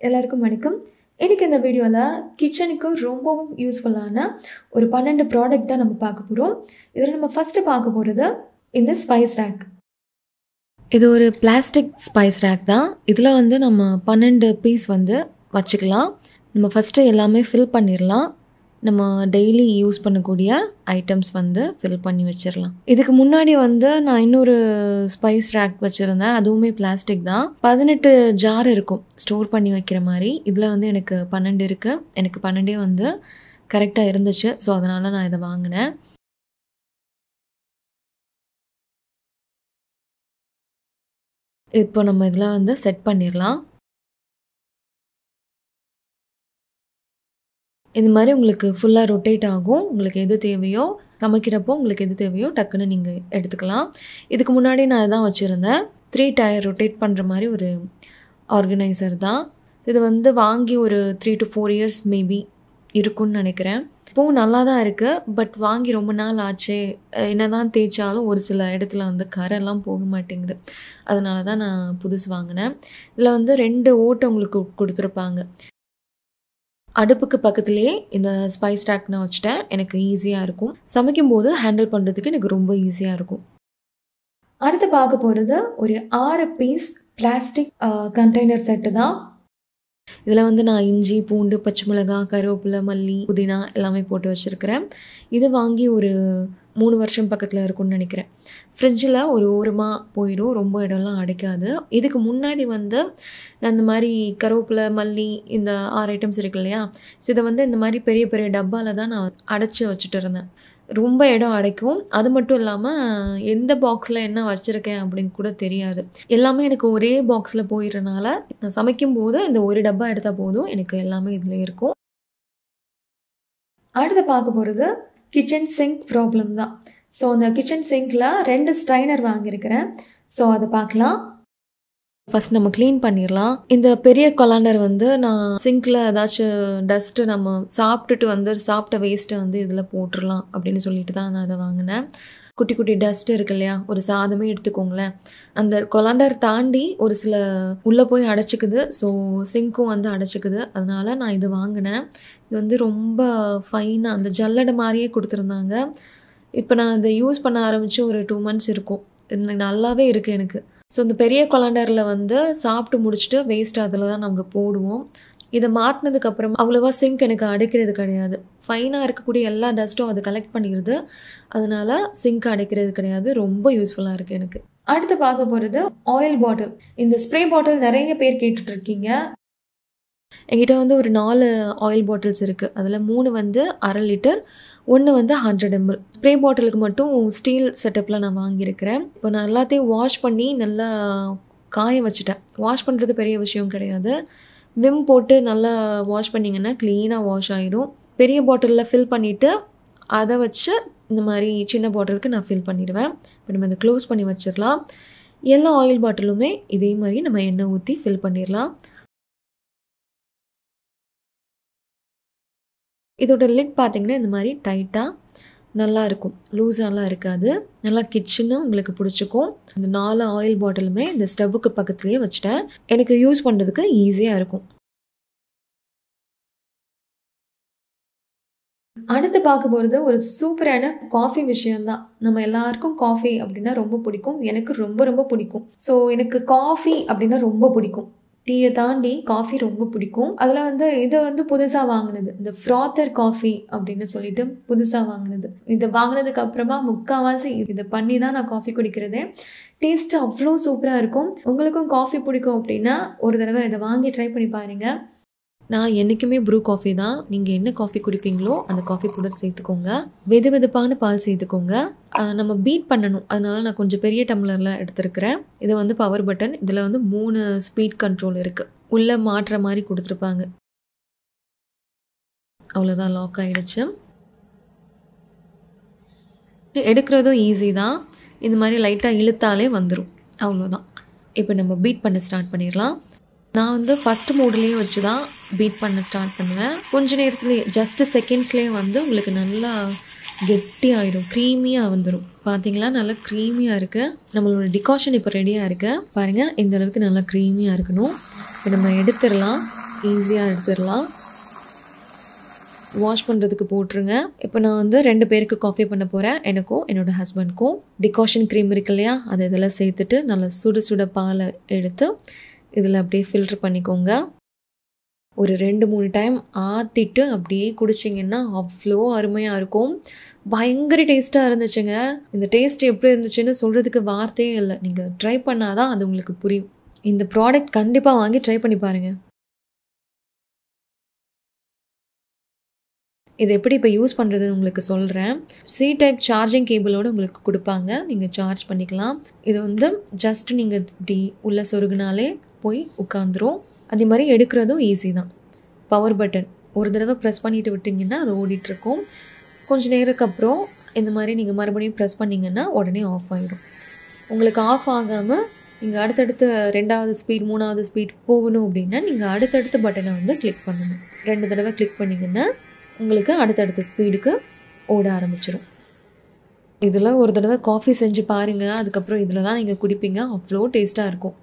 எல்லாருக்கும் வணக்கம். இன்னைக்கு இந்த வீடியோல கிச்சனுக்கு ரொம்பவும் யூஸ்ஃபுல்லான ஒரு 12 ப்ராடக்ட் தான் நம்ம பார்க்க போறோம். இதில் நம்ம ஃபர்ஸ்ட் பார்க்க போறது இந்த ஸ்பைஸ் ரேக். இது ஒரு பிளாஸ்டிக் ஸ்பைஸ் ரேக் தான். இதில் வந்து நம்ம 12 பீஸ் வந்து வச்சுக்கலாம். நம்ம ஃபஸ்ட்டு எல்லாமே ஃபில் பண்ணிடலாம். நம்ம டெய்லி யூஸ் பண்ணக்கூடிய ஐட்டம்ஸ் வந்து ஃபில் பண்ணி வச்சிடலாம். இதுக்கு முன்னாடி வந்து நான் இன்னொரு ஸ்பைஸ் ரேக் வச்சுருந்தேன். அதுவுமே பிளாஸ்டிக் தான். 18 ஜார் இருக்கும் ஸ்டோர் பண்ணி வைக்கிற மாதிரி. இதில் வந்து எனக்கு 12 இருக்குது. எனக்கு 12 வந்து கரெக்டாக இருந்துச்சு. ஸோ அதனால் நான் இதை வாங்கினேன். இப்போ நம்ம இதெல்லாம் வந்து செட் பண்ணிடலாம். இந்த மாதிரி உங்களுக்கு ஃபுல்லாக ரொட்டேட் ஆகும். உங்களுக்கு எது தேவையோ சமைக்கிறப்போ உங்களுக்கு எது தேவையோ டக்குன்னு நீங்கள் எடுத்துக்கலாம். இதுக்கு முன்னாடி நான் இதான் வச்சுருந்தேன். 3 டயர் ரொட்டேட் பண்ணுற மாதிரி ஒரு ஆர்கனைசர் தான். இது வந்து வாங்கி ஒரு 3 to 4 இயர்ஸ் மேபி இருக்குன்னு நினைக்கிறேன். இப்போவும் நல்லா தான் இருக்குது. பட் வாங்கி ரொம்ப நாள் ஆச்சு. என்ன தான் தேய்ச்சாலும் ஒரு சில இடத்துல வந்து கரெல்லாம் போக மாட்டேங்குது. அதனால தான் நான் புதுசு வாங்கினேன். இதில் வந்து 2 ஓட்டை உங்களுக்கு கொடுத்துருப்பாங்க. அடுப்புக்கு பக்கத்துலேயே இந்த ஸ்பைஸ் ரேக் நான் வச்சுட்டேன். எனக்கு ஈஸியாக இருக்கும். சமைக்கும்போது ஹேண்டில் பண்ணுறதுக்கு எனக்கு ரொம்ப ஈஸியாக இருக்கும். அடுத்து பார்க்க போகிறது ஒரு 6 பீஸ் பிளாஸ்டிக் கண்டெய்னர் செட்டு தான். இதில் வந்து நான் இஞ்சி, பூண்டு, பச்சை மிளகாய், கருவேப்பிலை, மல்லி, புதினா எல்லாமே போட்டு வச்சுருக்கிறேன். இது வாங்கி ஒரு 3 வருஷம் பக்கத்தில் இருக்கும்னு நினைக்கிறேன். ஃப்ரிட்ஜில் ஒரு ஓரமாக போயிடும். ரொம்ப இடம்லாம் அடைக்காது. இதுக்கு முன்னாடி வந்து நான் இந்த மாதிரி கருவேப்பிலை, மல்லி இந்த 6 ஐட்டம்ஸ் இருக்கு இல்லையா, ஸோ இதை வந்து இந்த மாதிரி பெரிய பெரிய டப்பாவில் தான் நான் அடைச்சி வச்சுட்டு இருந்தேன். ரொம்ப இடம் அடைக்கும். அது மட்டும் இல்லாமல் எந்த பாக்ஸில் என்ன வச்சுருக்கேன் அப்படின்னு கூட தெரியாது. எல்லாமே எனக்கு ஒரே பாக்ஸில் போயிடுறனால நான் சமைக்கும்போது இந்த ஒரு டப்பா எடுத்தால் போதும், எனக்கு எல்லாமே இதில் இருக்கும். அடுத்து பார்க்க போகிறது கிச்சன் சிங்க் ப்ராப்ளம் தான். ஸோ அந்த கிச்சன் சிங்கில் 2 ஸ்ட்ரைனர் வாங்கியிருக்கிறேன். ஸோ அதை பார்க்கலாம். ஃபஸ்ட் நம்ம க்ளீன் பண்ணிடலாம். இந்த பெரிய கொலாண்டர் வந்து நான் சிங்கில் ஏதாச்சும் டஸ்ட்டு நம்ம சாப்பிட்டுட்டு வந்து சாப்பிட்ட வேஸ்ட்டை வந்து இதில் போட்டுடலாம் அப்படின்னு சொல்லிட்டு தான் நான் அதை வாங்கினேன். குட்டி குட்டி டஸ்ட் இருக்கு இல்லையா, ஒரு சாதமே எடுத்துக்கோங்களேன், அந்த கொலாண்டர் தாண்டி ஒரு சில உள்ளே போய் அடைச்சிக்குது. ஸோ சிங்க்கும் வந்து அடைச்சிக்குது. அதனால நான் இது வாங்கினேன். இது வந்து ரொம்ப ஃபைனாக அந்த ஜல்லடை மாதிரியே கொடுத்துருந்தாங்க. இப்போ நான் இதை யூஸ் பண்ண ஆரம்பித்து ஒரு 2 months இருக்கும். இது நல்லாவே இருக்குது எனக்கு. ஸோ இந்த பெரிய கொலாண்டரில் வந்து சாப்பிட்டு முடிச்சுட்டு வேஸ்ட் அதில் தான் நாங்கள் போடுவோம். இதை மாட்டினதுக்கப்புறம் அவ்வளோவா சிங்க் எனக்கு அடைக்கிறது கிடையாது. ஃபைனாக இருக்கக்கூடிய எல்லா டஸ்ட்டும் அது கலெக்ட் பண்ணிடுது. அதனால் சிங்க் அடைக்கிறது கிடையாது. ரொம்ப யூஸ்ஃபுல்லாக இருக்குது எனக்கு. அடுத்து பார்க்க போகிறது ஆயில் பாட்டில். இந்த ஸ்ப்ரே பாட்டில் நிறைய பேர் கேட்டுட்ருக்கீங்க. என்கிட்ட வந்து ஒரு 4 ஆயில் பாட்டில்ஸ் இருக்குது. அதில் 3 வந்து 1/2 லிட்டர், 1 வந்து 100 ml. ஸ்ப்ரே பாட்டிலுக்கு மட்டும் ஸ்டீல் செட்டப்பில் நான் வாங்கியிருக்கிறேன். இப்போ நான் எல்லாத்தையும் வாஷ் பண்ணி நல்லா காய வச்சுட்டேன். வாஷ் பண்ணுறது பெரிய விஷயம் கிடையாது. விம் போட்டு நல்லா வாஷ் பண்ணிங்கன்னா க்ளீனாக வாஷ் ஆகிடும். பெரிய பாட்டிலில் ஃபில் பண்ணிவிட்டு அதை வச்சு இந்த மாதிரி சின்ன பாட்டிலுக்கு நான் ஃபில் பண்ணிடுவேன். இப்போ நம்ம இதை க்ளோஸ் பண்ணி வச்சிடலாம். எல்லா ஆயில் பாட்டிலுமே இதே மாதிரி நம்ம எண்ணெய் ஊற்றி ஃபில் பண்ணிடலாம். இதோட லிட் பார்த்திங்கன்னா இந்த மாதிரி டைட்டாக நல்லாயிருக்கும். லூஸாலாம் இருக்காது. நல்லா கிச்சனும் உங்களுக்கு பிடிச்சிக்கும். இந்த 4 ஆயில் பாட்டிலுமே இந்த ஸ்டவ்வுக்கு பக்கத்துலேயே வச்சுட்டேன். எனக்கு யூஸ் பண்ணுறதுக்கு ஈஸியாக இருக்கும். அடுத்து பார்க்க போகிறது ஒரு சூப்பரான காஃபி விஷயம்தான். நம்ம எல்லாருக்கும் காஃபி அப்படின்னா ரொம்ப பிடிக்கும். எனக்கு ரொம்ப ரொம்ப பிடிக்கும். ஸோ எனக்கு காஃபி அப்படின்னா ரொம்ப பிடிக்கும். டீயை தாண்டி காஃபி ரொம்ப பிடிக்கும். அதில் வந்து இதை வந்து புதுசாக வாங்கினது, இந்த ஃப்ராத்தர் காஃபி அப்படின்னு சொல்லிட்டு புதுசாக வாங்கினது. இதை வாங்கினதுக்கு அப்புறமா முக்கால்வாசி இதை பண்ணி தான் நான் காஃபி குடிக்கிறதே. டேஸ்ட்டு அவ்வளோ சூப்பராக இருக்கும். உங்களுக்கும் காஃபி பிடிக்கும் அப்படின்னா ஒரு தடவை இதை வாங்கி ட்ரை பண்ணி பாருங்கள். நான் என்றைக்குமே ப்ரூ காஃபி தான். நீங்கள் என்ன காஃபி குடிப்பீங்களோ அந்த காஃபி பவுடர் சேர்த்துக்கோங்க. வெது வெதுப்பான பால் சேர்த்துக்கோங்க. நம்ம பீட் பண்ணணும். அதனால நான் கொஞ்சம் பெரிய டம்ளரில் எடுத்துருக்கிறேன். இது வந்து பவர் பட்டன். இதில் வந்து 3 ஸ்பீட் கண்ட்ரோல் இருக்குது. உள்ளே மாட்டுற மாதிரி கொடுத்துருப்பாங்க. அவ்வளோதான், லாக் ஆகிடுச்சு. எடுக்கிறதும் ஈஸி தான். இந்த மாதிரி லைட்டாக இழுத்தாலே வந்துடும். அவ்வளோதான். இப்போ நம்ம பீட் பண்ண ஸ்டார்ட் பண்ணிடலாம். நான் வந்து ஃபஸ்ட்டு மோட்லேயே வச்சு தான் பீட் பண்ண ஸ்டார்ட் பண்ணுவேன். கொஞ்ச நேரத்துலேயே ஜஸ்ட்டு செகண்ட்ஸ்லேயே வந்து உங்களுக்கு நல்லா கெட்டி ஆகிடும். க்ரீமியாக வந்துடும். பார்த்தீங்களா, நல்லா க்ரீமியாக இருக்குது. நம்மளோட டிகாஷன் இப்போ ரெடியாக இருக்குது. பாருங்கள், இந்த அளவுக்கு நல்லா க்ரீமியாக இருக்கணும். இப்போ நம்ம எடுத்துடலாம். ஈஸியாக எடுத்துடலாம். வாஷ் பண்ணுறதுக்கு போட்டுருங்க. இப்போ நான் வந்து 2 பேருக்கு காஃபி பண்ண போகிறேன். எனக்கும் என்னோடய ஹஸ்பண்ட்க்கும். டிகாஷன் க்ரீம் இருக்கு இல்லையா, அதை இதெல்லாம் சேர்த்துட்டு நல்லா சுட சுட பாலை எடுத்து இதில் அப்படியே ஃபில்ட்ரு பண்ணிக்கோங்க. ஒரு 2-3 டைம் ஆற்றிட்டு அப்படியே குடிச்சிங்கன்னா அவ்வளோ அருமையாக இருக்கும். பயங்கர டேஸ்ட்டாக இருந்துச்சுங்க. இந்த டேஸ்ட் எப்படி இருந்துச்சுன்னு சொல்கிறதுக்கு வார்த்தையே இல்லை. நீங்கள் ட்ரை பண்ணாதான் அது உங்களுக்கு புரியும். இந்த ப்ராடக்ட் கண்டிப்பாக வாங்கி ட்ரை பண்ணி பாருங்கள். இது எப்படி இப்போ யூஸ் பண்ணுறதுன்னு உங்களுக்கு சொல்கிறேன். C டைப் சார்ஜிங் கேபிளோடு உங்களுக்கு கொடுப்பாங்க. நீங்கள் சார்ஜ் பண்ணிக்கலாம். இது வந்து ஜஸ்ட் நீங்கள் இப்படி உள்ளே சொருகுனாலே போய் உட்காந்துரும். அதே மாதிரி எடுக்கிறதும் ஈஸி தான். பவர் பட்டன் ஒரு தடவை ப்ரெஸ் பண்ணிவிட்டு விட்டிங்கன்னா அது ஓடிட்டுருக்கும். கொஞ்சம் நேரத்துக்கு அப்புறம் இந்த மாதிரி நீங்கள் மறுபடியும் ப்ரெஸ் பண்ணிங்கன்னா உடனே ஆஃப் ஆகிடும். உங்களுக்கு ஆஃப் ஆகாமல் நீங்கள் அடுத்தடுத்து 2வது ஸ்பீட் 3வது ஸ்பீட் போகணும் அப்படின்னா நீங்கள் அடுத்தடுத்த பட்டனை வந்து கிளிக் பண்ணணும். 2 தடவை கிளிக் பண்ணிங்கன்னா உங்களுக்கு அடுத்தடுத்த ஸ்பீடுக்கு ஓட ஆரம்பிச்சிடும். இதில் ஒரு தடவை காஃபி செஞ்சு பாருங்கள். அதுக்கப்புறம் இதில் தான் நீங்கள் குடிப்பீங்க. அவ்வளோ டேஸ்ட்டாக இருக்கும்.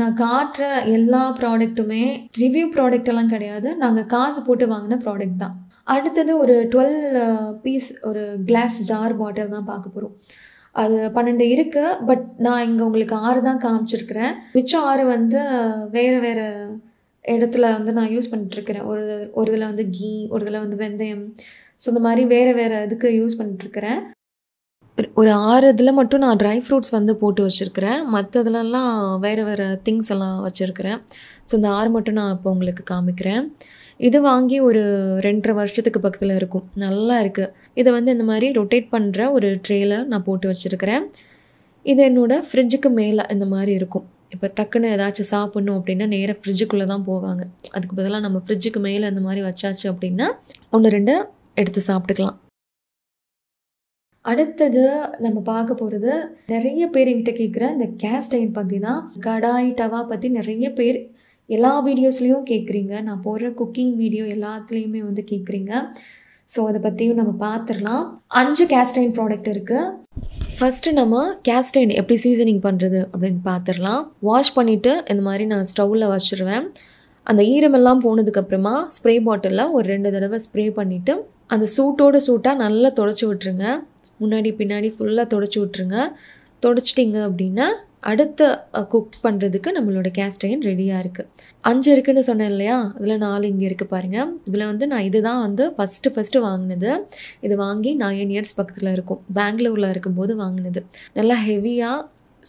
நான் காட்டுற எல்லா ப்ராடக்ட்டுமே ரிவ்யூ ப்ராடக்ட் எல்லாம் கிடையாது. நாங்கள் காசு போட்டு வாங்கின ப்ராடக்ட் தான். அடுத்தது ஒரு 12 பீஸ் ஒரு கிளாஸ் ஜார் பாட்டில் தான் பார்க்க போகிறோம். அது 12 இருக்குது. பட் நான் இங்கே உங்களுக்கு 6 தான் காமிச்சிருக்கிறேன். மிச்சம் 6 வந்து வேறு வேறு இடத்துல வந்து நான் யூஸ் பண்ணிட்டுருக்கிறேன். ஒரு இதில் வந்து கீ, ஒரு இதில் வந்து வெந்தயம். ஸோ இந்த மாதிரி வேறு இதுக்கு யூஸ் பண்ணிட்டுருக்கிறேன். ஒரு 6 இதில் மட்டும் நான் ட்ரை ஃப்ரூட்ஸ் வந்து போட்டு வச்சுருக்கிறேன். மற்றதுலலாம் வேறு திங்ஸ் எல்லாம் வச்சுருக்கிறேன். ஸோ இந்த 6 மட்டும் நான் இப்போ உங்களுக்கு காமிக்கிறேன். இது வாங்கி ஒரு 2.5 வருஷத்துக்கு பக்கத்தில் இருக்கும். நல்லா இருக்குது. இதை வந்து இந்த மாதிரி ரொட்டேட் பண்ணுற ஒரு ட்ரேயில் நான் போட்டு வச்சுருக்கிறேன். இது என்னோடய ஃப்ரிட்ஜுக்கு மேலே இந்த மாதிரி இருக்கும். இப்போ டக்குன்னு ஏதாச்சும் சாப்பிட்ணும் அப்படின்னா நேராக ஃப்ரிட்ஜுக்குள்ளே தான் போவாங்க. அதுக்கு பதிலாக நம்ம ஃப்ரிட்ஜுக்கு மேலே இந்த மாதிரி வச்சாச்சு அப்படின்னா 1-2 எடுத்து சாப்பிட்டுக்கலாம். அடுத்தது நம்ம பார்க்க போகிறது, நிறைய பேர் என்கிட்ட கேட்குற இந்த கேஸ்ட் அயர்ன் பற்றி தான். கடாய் டவா பற்றி நிறைய பேர் எல்லா வீடியோஸ்லேயும் கேட்குறீங்க. நான் போடுற குக்கிங் வீடியோ எல்லாத்துலேயுமே வந்து கேட்குறீங்க. ஸோ அதை பற்றியும் நம்ம பார்த்துடலாம். 5 கேஸ்ட் அயர்ன் ப்ராடக்ட் இருக்குது. ஃபஸ்ட்டு நம்ம கேஸ்ட் அயர்ன் எப்படி சீசனிங் பண்ணுறது அப்படின்னு பார்த்துடலாம். வாஷ் பண்ணிவிட்டு இந்த மாதிரி நான் ஸ்டவ்வில் வச்சுருவேன். அந்த ஈரமெல்லாம் போனதுக்கப்புறமா ஸ்ப்ரே பாட்டிலில் ஒரு 2 தடவை ஸ்ப்ரே பண்ணிவிட்டு அந்த சூட்டாக நல்லா தொடச்சி விட்டுருங்க. முன்னாடி பின்னாடி ஃபுல்லாக தொடச்சி விட்டுருங்க. தொடச்சிட்டிங்க அப்படின்னா அடுத்த குக் பண்ணுறதுக்கு நம்மளோட கேஸ்ட் அயர்ன் ரெடியாக இருக்குது. 5 இருக்குதுன்னு சொன்னேன் இல்லையா, அதில் 4 இங்கே இருக்குது பாருங்கள். இதில் வந்து நான் இது தான் வந்து ஃபஸ்ட்டு வாங்கினது. இது வாங்கி 9 இயர்ஸ் பக்கத்தில் இருக்கும். பெங்களூரில் இருக்கும்போது வாங்கினது. நல்லா ஹெவியாக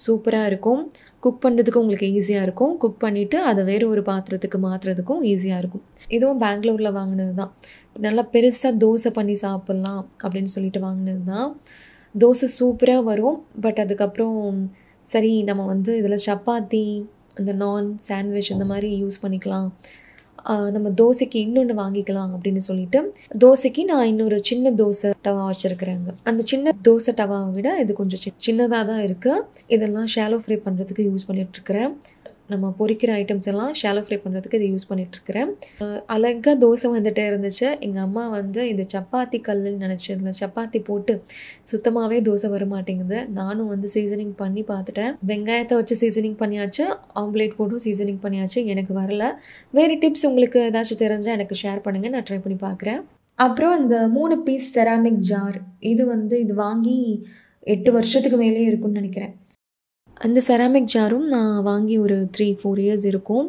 சூப்பராக இருக்கும். குக் பண்ணுறதுக்கு உங்களுக்கு ஈஸியாக இருக்கும். குக் பண்ணிவிட்டு அதை வேறு ஒரு பாத்திரத்துக்கு மாற்றுறதுக்கும் ஈஸியாக இருக்கும். இதுவும் பெங்களூரில் வாங்கினது தான். நல்லா பெருசாக தோசை பண்ணி சாப்பிட்லாம் அப்படின்னு சொல்லிட்டு வாங்கினது தான். தோசை சூப்பராக வரும். பட் அதுக்கப்புறம் சரி நம்ம வந்து இதில் சப்பாத்தி, இந்த நான், சாண்ட்விச் இந்த மாதிரி யூஸ் பண்ணிக்கலாம். நம்ம தோசைக்கு இன்னொன்று வாங்கிக்கலாம் அப்படின்னு சொல்லிட்டு தோசைக்கு நான் இன்னொரு சின்ன தோசை டவா வச்சுருக்குறேங்க. அந்த சின்ன தோசை டவாவை விட இது கொஞ்சம் சின்னதாக தான் இருக்குது. இதெல்லாம் ஷாலோ ஃப்ரை பண்ணுறதுக்கு யூஸ் பண்ணிகிட்ருக்கிறேன். நம்ம பொரிக்கிற ஐட்டம்ஸ் எல்லாம் ஷாலோ ஃப்ரை பண்ணுறதுக்கு இது யூஸ் பண்ணிகிட்ருக்கிறேன். அழகாக தோசை வந்துகிட்டே இருந்துச்சு. எங்கள் அம்மா வந்து இது சப்பாத்தி கல்லுன்னு நினச்சி இதில் சப்பாத்தி போட்டு சுத்தமாகவே தோசை வர மாட்டேங்குது. நானும் வந்து சீசனிங் பண்ணி பார்த்துட்டேன். வெங்காயத்தை வச்சு சீசனிங் பண்ணியாச்சு, ஆம்லேட் போட்டும் சீசனிங் பண்ணியாச்சு. எனக்கு வரல. வேறு டிப்ஸ் உங்களுக்கு ஏதாச்சும் தெரிஞ்சால் எனக்கு ஷேர் பண்ணுங்கள், நான் ட்ரை பண்ணி பார்க்குறேன். அப்புறம் இந்த 3 பீஸ் செராமிக் ஜார், இது வாங்கி 8 வருஷத்துக்கு மேலே இருக்கும்னு நினைக்கிறேன். அந்த செராமிக் ஜாரும் நான் வாங்கி ஒரு 3-4 இயர்ஸ் இருக்கும்.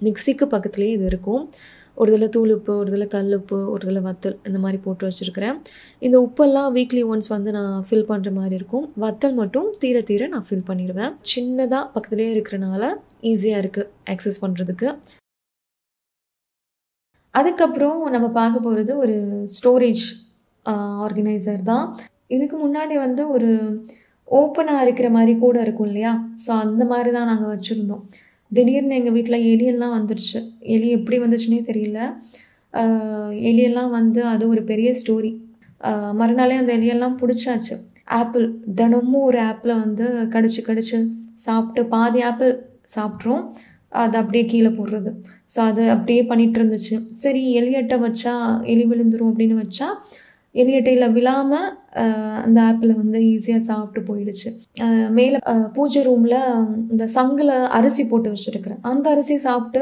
மிக்சிக்கு பக்கத்துலேயே இது இருக்கும். ஒரு இதில் தூள் உப்பு, ஒரு இதில் கல் உப்பு, ஒரு இதில் வத்தல் இந்த மாதிரி போட்டு வச்சுருக்கிறேன். இந்த உப்பெல்லாம் வீக்லி ஒன்ஸ் வந்து நான் ஃபில் பண்ணுற மாதிரி இருக்கும். வத்தல் மட்டும் தீர நான் ஃபில் பண்ணிடுவேன். சின்னதாக பக்கத்துலேயே இருக்கிறனால ஈஸியாக இருக்குது ஆக்சஸ் பண்ணுறதுக்கு. அதுக்கப்புறம் நம்ம பார்க்க போகிறது ஒரு ஸ்டோரேஜ் ஆர்கனைசர் தான். இதுக்கு முன்னாடி வந்து ஒரு ஓப்பனாக இருக்கிற மாதிரி கூட இருக்கும் இல்லையா, ஸோ அந்த மாதிரி தான் நாங்கள் வச்சுருந்தோம். திடீர்னு எங்கள் வீட்டில் எலியெல்லாம் வந்துடுச்சு. எலி எப்படி வந்துச்சுன்னே தெரியல. எலியெல்லாம் வந்து அது ஒரு பெரிய ஸ்டோரி. மறுநாளே அந்த எலியெல்லாம் பிடிச்சாச்சு. ஆப்பிள் தினமும் ஒரு ஆப்பிளை வந்து கடிச்சு சாப்பிட்டு பாதி ஆப்பிள் சாப்பிட்றோம், அது அப்படியே கீழே போடுறது. ஸோ அது அப்படியே பண்ணிகிட்டு இருந்துச்சு. சரி எலியட்டை வச்சா எலி விழுந்துரும் அப்படின்னு வச்சா எலியட்டையில் விழாமல் அந்த ஆப்பிளை வந்து ஈஸியாக சாப்பிட்டு போயிடுச்சு. மேலே பூஜை ரூமில் இந்த சங்கில் அரிசி போட்டு வச்சுருக்கிறேன். அந்த அரிசி சாப்பிட்டு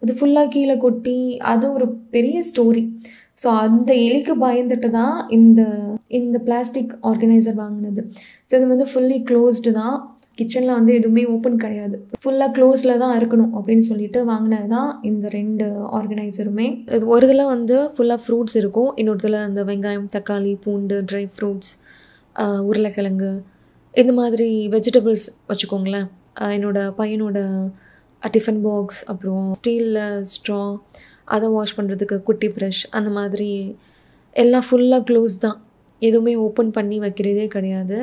அது ஃபுல்லாக கீழே கொட்டி அது ஒரு பெரிய ஸ்டோரி. ஸோ அந்த எலிக்கு பயந்துட்டு தான் இந்த பிளாஸ்டிக் ஆர்கனைசர் வாங்கினது. ஸோ இது வந்து ஃபுல்லி க்ளோஸ்டு தான். கிச்சனில் வந்து எதுவுமே ஓப்பன் கிடையாது, ஃபுல்லாக க்ளோஸில் தான் இருக்கணும் அப்படின்னு சொல்லிட்டு வாங்கினது தான் இந்த 2 ஆர்கனைசருமே. இது ஒரு இதில் வந்து ஃபுல்லாக ஃப்ரூட்ஸ் இருக்கும், இன்னொரு இதில் அந்த வெங்காயம், தக்காளி, பூண்டு, ட்ரை ஃப்ரூட்ஸ், உருளைக்கிழங்கு, இந்த மாதிரி வெஜிடபிள்ஸ் வச்சுக்கோங்களேன். என்னோடய பையனோட டிஃபன் பாக்ஸ், அப்புறம் ஸ்டீலில் ஸ்ட்ரா, அதை வாஷ் பண்ணுறதுக்கு குட்டி ப்ரஷ், அந்த மாதிரி எல்லாம் ஃபுல்லாக க்ளோஸ் தான், எதுவுமே ஓப்பன் பண்ணி வைக்கிறதே கிடையாது.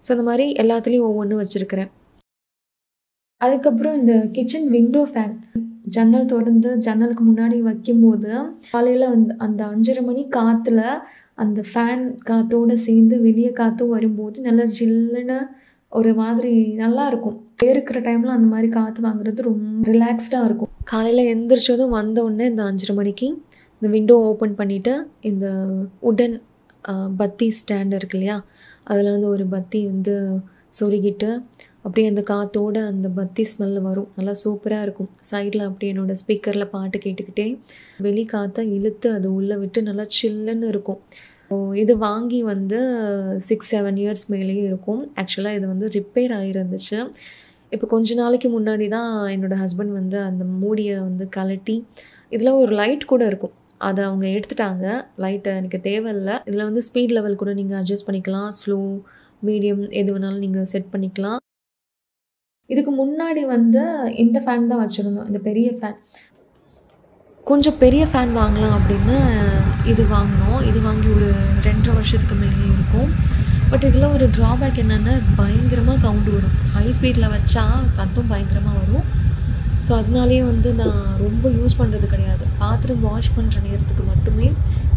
ஸோ அந்த மாதிரி எல்லாத்துலேயும் ஒவ்வொன்றும் வச்சுருக்கிறேன். அதுக்கப்புறம் இந்த கிச்சன் விண்டோ ஃபேன் ஜன்னல் திறந்து ஜன்னலுக்கு முன்னாடி வைக்கும்போது காலையில் அந்த 5:30 மணி காற்றுல அந்த ஃபேன் காற்றோடு சேர்ந்து வெளியே காற்றும் வரும்போது நல்லா ஜில்லுன்னு ஒரு மாதிரி நல்லாயிருக்கும். இருக்கிற டைமில் அந்த மாதிரி காற்று வாங்குறது ரொம்ப ரிலாக்ஸ்டாக இருக்கும். காலையில் எந்திரிச்சதும் வந்தோடனே இந்த 5:30 மணிக்கு இந்த விண்டோ ஓப்பன் பண்ணிவிட்டு இந்த உடன் பத்தி ஸ்டாண்ட் இருக்கு இல்லையா, அதில் வந்து ஒரு பத்தி வந்து சொருகிட்டு அப்படியே அந்த காற்றோடு அந்த பத்தி ஸ்மெல் வரும், நல்லா சூப்பராக இருக்கும். சைடில் அப்படியே என்னோடய ஸ்பீக்கரில் பாட்டு கேட்டுக்கிட்டே வெளி காற்றை இழுத்து அது உள்ளே விட்டு நல்லா சில்லுன்னு இருக்கும். இது வாங்கி வந்து 6-7 இயர்ஸ் மேலேயே இருக்கும். ஆக்சுவலாக இது வந்து ரிப்பேர் ஆகிருந்துச்சு. இப்போ கொஞ்ச நாளைக்கு முன்னாடி தான் என்னோடய ஹஸ்பண்ட் வந்து அந்த மூடியை வந்து கலட்டி, இதில் ஒரு லைட் கூட இருக்கும், அதை அவங்க எடுத்துட்டாங்க. லைட்டை எனக்கு தேவையில்லை. இதில் வந்து ஸ்பீட் லெவல் கூட நீங்கள் அட்ஜஸ்ட் பண்ணிக்கலாம், ஸ்லோ, மீடியம் எது வேணாலும் நீங்கள் செட் பண்ணிக்கலாம். இதுக்கு முன்னாடி வந்து இந்த ஃபேன் தான் வச்சுருந்தோம், இந்த பெரிய ஃபேன். கொஞ்சம் பெரிய ஃபேன் வாங்கலாம் அப்படின்னு இது வாங்கினோம். இது வாங்கி ஒரு 2.5 வருஷத்துக்கு மேலே இருக்கும். பட் இதில் ஒரு ட்ராபேக் என்னென்னா பயங்கரமாக சவுண்டு வரும். ஹை ஸ்பீடில் வச்சா சத்தம் பயங்கரமாக வரும். ஸோ அதனாலேயே வந்து நான் ரொம்ப யூஸ் பண்ணுறது கிடையாது. பாத்திரம் வாஷ் பண்ணுற நேரத்துக்கு மட்டுமே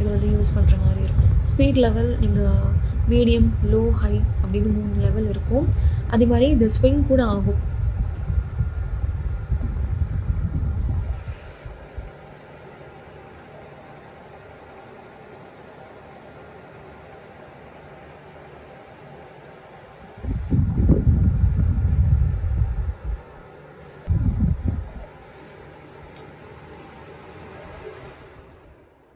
இதை வந்து யூஸ் பண்ணுற மாதிரி இருக்கும். ஸ்பீட் லெவல் நீங்கள் மீடியம், லோ, ஹை அப்படின்னு 3 லெவல் இருக்கும். அதே மாதிரி இது ஸ்விங் கூட ஆகும்.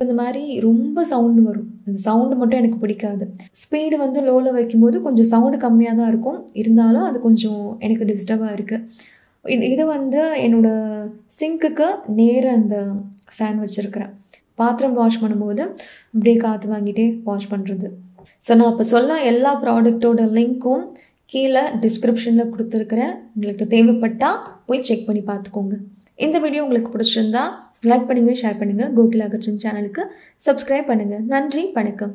இந்த மாதிரி ரொம்ப சவுண்டு வரும். அந்த சவுண்டு மட்டும் எனக்கு பிடிக்காது. ஸ்பீடு வந்து லோவில் வைக்கும்போது கொஞ்சம் சவுண்டு கம்மியாக தான் இருக்கும், இருந்தாலும் அது கொஞ்சம் எனக்கு டிஸ்டர்பாக இருக்குது. இது வந்து என்னோடய சிங்க்குக்கு நேராக அந்த ஃபேன் வச்சுருக்கிறேன். பாத்திரம் வாஷ் பண்ணும்போது அப்படியே காற்று வாங்கிட்டே வாஷ் பண்ணுறது. ஸோ நான் இப்போ சொல்ல எல்லா ப்ராடக்டோட லிங்க்கும் கீழே டிஸ்கிரிப்ஷனில் கொடுத்துருக்குறேன். உங்களுக்கு தேவைப்பட்டால் போய் செக் பண்ணி பார்த்துக்கோங்க. இந்த வீடியோ உங்களுக்கு பிடிச்சிருந்தா லைக் பண்ணுங்கள், ஷேர் பண்ணுங்கள். கோகிலா கிச்சன் சேனலுக்கு சப்ஸ்கிரைப் பண்ணுங்கள். நன்றி, வணக்கம்.